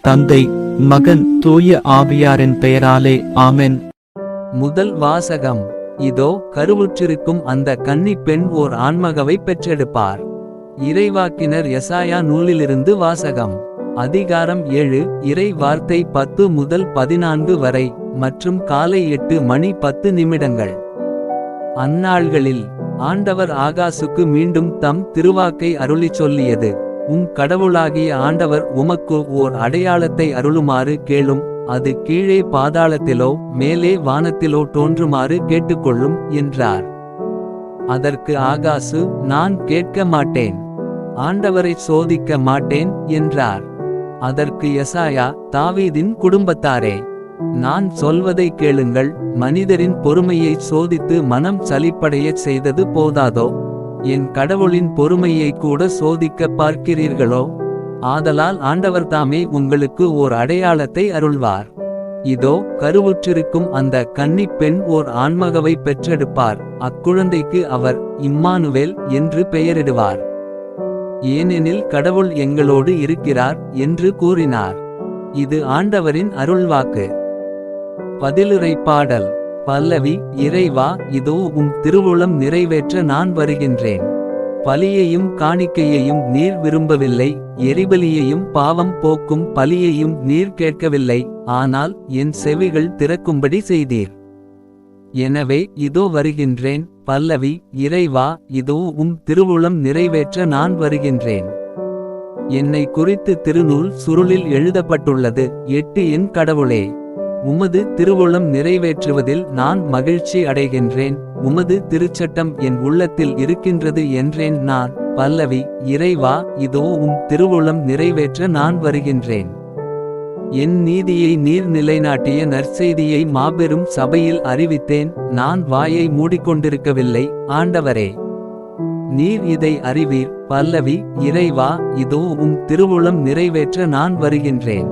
தந்தை, மகன், தூய ஆவியாரின் பெயராலே ஆமென். முதல் வாசகம். இதோ கருவுற்றிருக்கும் அந்த கன்னிப் பெண் ஓர் ஆண்மகவை பெற்றெடுப்பார். இறைவாக்கினர் எசாயா நூலிலிருந்து வாசகம். அதிகாரம் 7. இறை வார்த்தை 10 முதல் 14 வரை மற்றும் காலை 8:10. அந்நாள்களில் ஆண்டவர் ஆகாசுக்கு மீண்டும் தம் திருவாக்கை அருளிச் சொல்லியது. உம் கடவுளாகிய ஆண்டவர் உமக்கு ஓர் அடையாளத்தை அருளுமாறு கேளும். அது கீழே பாதாளத்திலோ மேலே வானத்திலோ தோன்றுமாறு கேட்டுக்கொள்ளும் என்றார். அதற்கு ஆகாசு, நான் கேட்க மாட்டேன், ஆண்டவரை சோதிக்க மாட்டேன் என்றார். அதற்கு எசாயா, தாவீதின் குடும்பத்தாரே, நான் சொல்வதை கேளுங்கள். மனிதரின் பொறுமையை சோதித்து மனம் சலிப்படையச் செய்தது போதாதோ? என் கடவுளின் பொறுமையை கூட சோதிக்க பார்க்கிறீர்களோ? ஆதலால் ஆண்டவர்தாமே உங்களுக்கு ஓர் அடையாளத்தை அருள்வார். இதோ கருவுற்றிருக்கும் அந்த கன்னிப் பெண் ஓர் ஆண்மகவை பெற்றெடுப்பார். அக்குழந்தைக்கு அவர் இம்மானுவேல் என்று பெயரிடுவார். ஏனெனில் கடவுள் எங்களோடு இருக்கிறார் என்று கூறினார். இது ஆண்டவரின் அருள்வாக்கு. பதிலுரை பாடல். பல்லவி. இறைவா, இதோ உம் திருவுளம் நிறைவேற்ற நான் வருகின்றேன். பலியையும் காணிக்கையையும் நீர் விரும்பவில்லை, எரிபலியையும் பாவம் போக்கும் பலியையும் நீர் கேட்கவில்லை. ஆனால் என் செவிகள் திறக்கும்படி செய்தீர். எனவே இதோ வருகின்றேன். பல்லவி. இறைவா, இதோ உம் திருவுளம் நிறைவேற்ற நான் வருகின்றேன். என்னை குறித்து திருநூல் சுருளில் எழுதப்பட்டுள்ளது. 8 என் கடவுளே, உமது திருவுளம் நிறைவேற்றுவதில் நான் மகிழ்ச்சி அடைகின்றேன். உமது திருச்சட்டம் என் உள்ளத்தில் இருக்கின்றது என்றேன் நான். பல்லவி. இறைவா, இதோ உம் திருவுளம் நிறைவேற்ற நான் வருகின்றேன். என் நீதியை நீர் நிலைநாட்டிய நற்செய்தியை மாபெரும் சபையில் அறிவித்தேன். நான் வாயை மூடிக்கொண்டிருக்கவில்லை, ஆண்டவரே, நீர் இதை அறிவீர். பல்லவி. இறைவா, இதோ உம் திருவுளம் நிறைவேற்ற நான் வருகின்றேன்.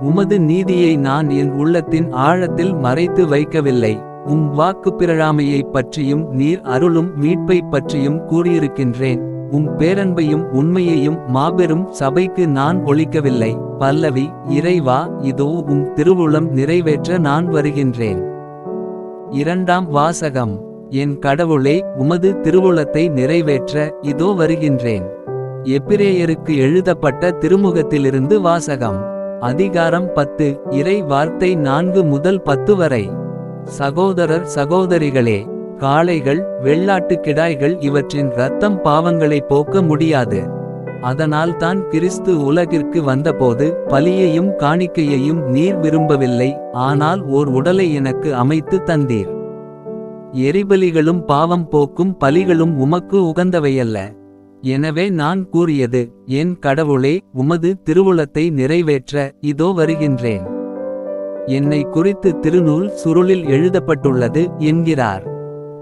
உமது நீதியை நான் என் உள்ளத்தின் ஆழத்தில் மறைத்து வைக்கவில்லை. உம் வாக்கு பிறழாமையைப் பற்றியும் நீர் அருளும் மீட்பைப் பற்றியும் கூறியிருக்கின்றேன். உம் பேரன்பையும் உண்மையையும் மாபெரும் சபைக்கு நான் ஒளிக்கவில்லை. பல்லவி. இறைவா, இதோ உம் திருவுளம் நிறைவேற்ற நான் வருகின்றேன். இரண்டாம் வாசகம். என் கடவுளே, உமது திருவுளத்தை நிறைவேற்ற இதோ வருகின்றேன். எபிரேயருக்கு எழுதப்பட்ட திருமுகத்திலிருந்து வாசகம். அதிகாரம் 10. இறை வார்த்தை 4 முதல் 10 வரை. சகோதரர் சகோதரிகளே, காளைகள், வெள்ளாட்டுக் கிடாய்கள் இவற்றின் இரத்தம் பாவங்களை போக்க முடியாது. அதனால் தான் கிறிஸ்து உலகிற்கு வந்தபோது பலியையும் காணிக்கையையும் நீர் விரும்பவில்லை, ஆனால் ஓர் உடலை எனக்கு அமைத்து தந்தீர். எரிபலிகளும் பாவம் போக்கும் பலிகளும் உமக்கு உகந்தவையல்ல. எனவே நான் கூறியது, என் கடவுளே, உமது திருவுளத்தை நிறைவேற்ற இதோ வருகின்றேன். என்னை குறித்து திருநூல் சுருளில் எழுதப்பட்டுள்ளது என்கிறார்.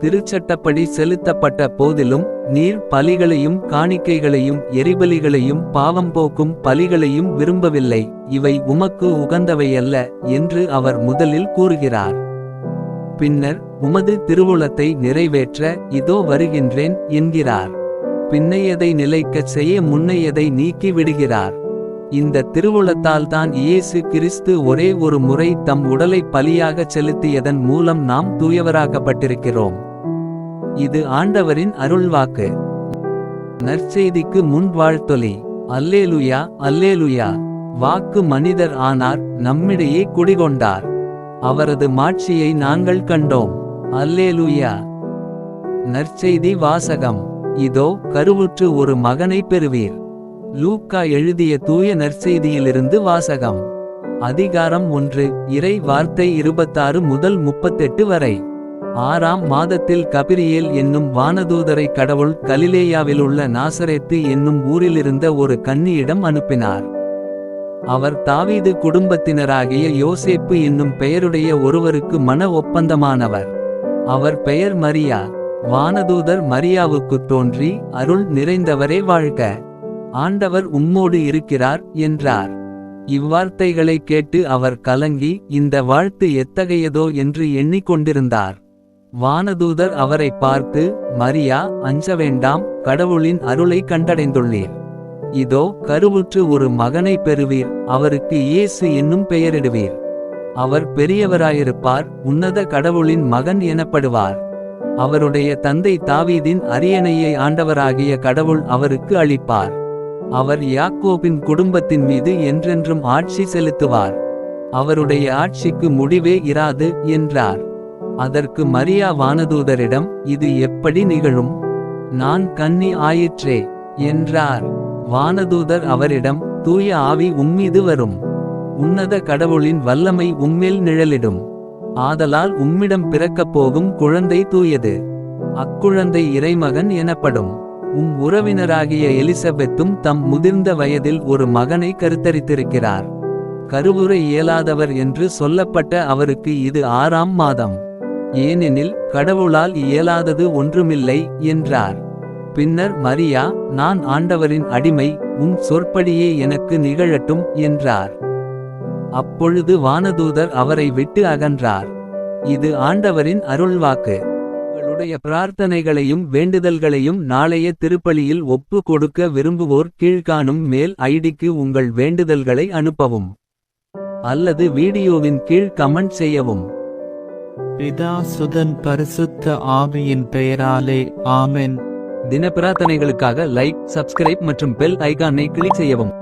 திருச்சட்டப்படி செலுத்தப்பட்ட போதிலும் நீர் பலிகளையும் காணிக்கைகளையும் எரிபலிகளையும் பாவம் போக்கும் பலிகளையும் விரும்பவில்லை. இவை உமக்கு உகந்தவையல்ல என்று அவர் முதலில் கூறுகிறார். பின்னர் உமது திருவுளத்தை நிறைவேற்ற இதோ வருகின்றேன் என்கிறார். பின்னையதை நிலைக்கச் செய்ய முன்னையதை நீக்கி விடுகிறார். இந்த திருவுளத்தால் தான் இயேசு கிறிஸ்து ஒரே ஒரு முறை தம் உடலை பலியாகச் செலுத்தியதன் மூலம் நாம் தூயவராக்கப்பட்டிருக்கிறோம். இது ஆண்டவரின் அருள்வாக்கு. நற்செய்திக்கு முன் வாழ்த்தொலி. அல்லேலுயா, அல்லேலுயா. வாக்கு மனிதர் ஆனார், நம்மிடையே குடிகொண்டார். அவரது மாட்சியை நாங்கள் கண்டோம். அல்லேலுயா. நற்செய்தி வாசகம். இதோ கருவுற்று ஒரு மகனை பெறுவீர். லூக்கா எழுதிய தூய நற்செய்தியிலிருந்து வாசகம். அதிகாரம் 1. இறை வார்த்தை 26 முதல் 38 வரை. 6ஆம் மாதத்தில் கபிரியேல் என்னும் வானதூதரை கடவுள் கலிலேயாவிலுள்ள நாசரேத்து என்னும் ஊரிலிருந்த ஒரு கன்னியிடம் அனுப்பினார். அவர் தாவீது குடும்பத்தினராகிய யோசேப்பு என்னும் பெயருடைய ஒருவருக்கு மன ஒப்பந்தமானவர். அவர் பெயர் மரியா. வானதூதர் மரியாவுக்குத் தோன்றி, அருள் நிறைந்தவரே வாழ்க, ஆண்டவர் உம்மோடு இருக்கிறார் என்றார். இவ்வார்த்தைகளை கேட்டு அவர் கலங்கி, இந்த வாழ்த்து எத்தகையதோ என்று எண்ணிக்கொண்டிருந்தார். வானதூதர் அவரை பார்த்து, மரியா, அஞ்ச வேண்டாம், கடவுளின் அருளை கண்டடைந்துள்ளீர். இதோ கருவுற்று ஒரு மகனை பெறுவீர், அவருக்கு இயேசு என்னும் பெயரிடுவீர். அவர் பெரியவராயிருப்பார், உன்னத கடவுளின் மகன் எனப்படுவார். அவருடைய தந்தை தாவீதின் அரியணையை ஆண்டவராகிய கடவுள் அவருக்கு அளிப்பார். அவர் யாக்கோபின் குடும்பத்தின் மீது என்றென்றும் ஆட்சி செலுத்துவார். அவருடைய ஆட்சிக்கு முடிவே இராது என்றார். அதற்கு மரியா வானதூதரிடம், இது எப்படி நிகழும்? நான் கன்னி ஆயிற்றே என்றார். வானதூதர் அவரிடம், தூய ஆவி உம்மீது வரும். உன்னத கடவுளின் வல்லமை உம்மேல் நிழலிடும். ஆதலால் உம்மிடம் பிறக்கப் போகும் குழந்தை தூயது. அக்குழந்தை இறைமகன் எனப்படும். உறவினராகிய எலிசபெத்தும் தம் முதிர்ந்த வயதில் ஒரு மகனை கருத்தரித்திருக்கிறார். கருவுற இயலாதவர் என்று சொல்லப்பட்ட அவருக்கு இது 6ஆம் மாதம். ஏனெனில் கடவுளால் இயலாதது ஒன்றுமில்லை என்றார். பின்னர் மரியா, நான் ஆண்டவரின் அடிமை, உம் சொற்படியே எனக்கு நிகழட்டும் என்றார். அப்பொழுது வானதூதர் அவரை விட்டு அகன்றார். இது ஆண்டவரின் அருள்வாக்கு. உங்களுடைய பிரார்த்தனைகளையும் வேண்டுதல்களையும் நாளைய திருப்பலியில் ஒப்பு கொடுக்க விரும்புவோர் கீழ்காணும் மெயில் ஐடிக்கு உங்கள் வேண்டுதல்களை அனுப்பவும். அல்லது வீடியோவின் கீழ் கமெண்ட் செய்யவும். பிதா சுதன் பரிசுத்த ஆவியின் பெயராலே ஆமென். தின பிரார்த்தனைகளுக்காக லைக், சப்ஸ்கிரைப் மற்றும் பெல் ஐகானை கிளிக் செய்யவும்.